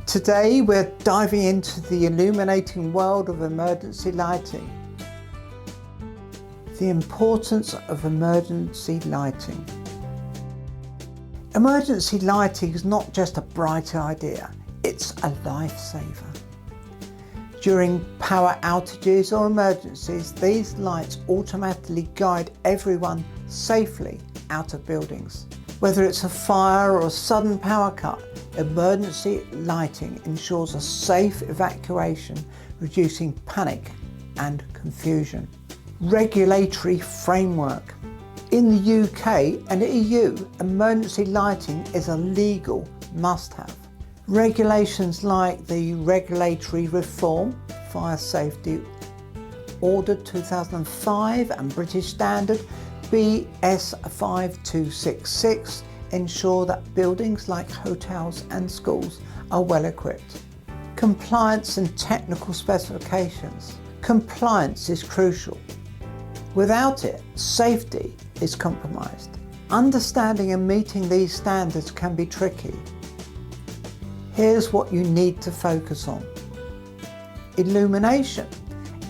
Today we're diving into the illuminating world of emergency lighting. The importance of emergency lighting. Emergency lighting is not just a bright idea, it's a lifesaver. During power outages or emergencies, these lights automatically guide everyone safely out of buildings. Whether it's a fire or a sudden power cut, emergency lighting ensures a safe evacuation, reducing panic and confusion. Regulatory framework. In the UK and EU, emergency lighting is a legal must-have. Regulations like the Regulatory Reform Fire Safety Order 2005 and British Standard BS 5266 ensure that buildings like hotels and schools are well equipped. Compliance and technical specifications. Compliance is crucial. Without it, safety is compromised. Understanding and meeting these standards can be tricky. Here's what you need to focus on. Illumination,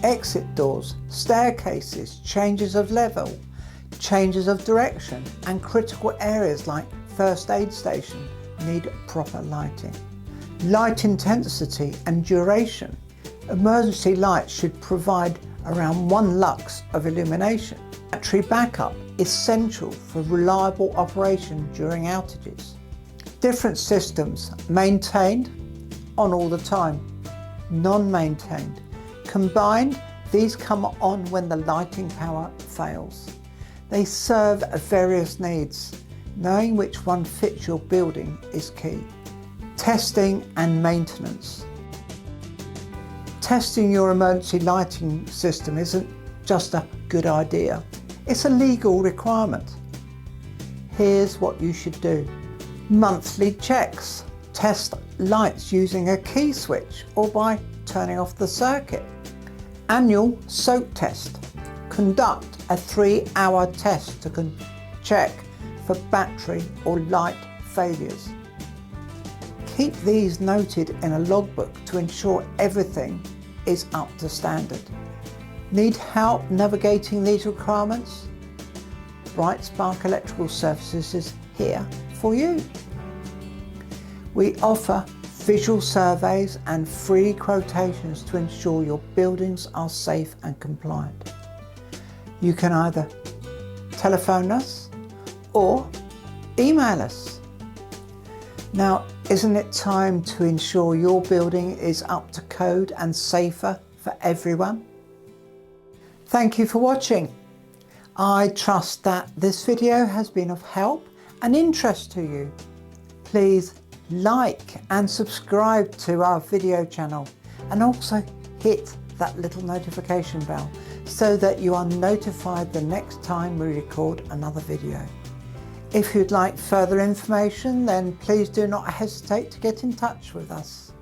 exit doors, staircases, changes of level, changes of direction, and critical areas like first aid station need proper lighting. Light intensity and duration. Emergency lights should provide around 1 lux of illumination. Battery backup, essential for reliable operation during outages. Different systems, maintained, on all the time, non-maintained. Combined, these come on when the lighting power fails. They serve various needs. Knowing which one fits your building is key. Testing and maintenance. Testing your emergency lighting system isn't just a good idea, it's a legal requirement. Here's what you should do. Monthly checks. Test lights using a key switch or by turning off the circuit. Annual soak test. Conduct a 3-hour test to check for battery or light failures. Keep these noted in a logbook to ensure everything is up to standard. Need help navigating these requirements? Bright Spark Electrical Services is here for you. We offer visual surveys and free quotations to ensure your buildings are safe and compliant. You can either telephone us or email us. Now, isn't it time to ensure your building is up to code and safer for everyone? Thank you for watching. I trust that this video has been of help and interest to you. Please like and subscribe to our video channel and also hit that little notification bell so that you are notified the next time we record another video. If you'd like further information, then please do not hesitate to get in touch with us.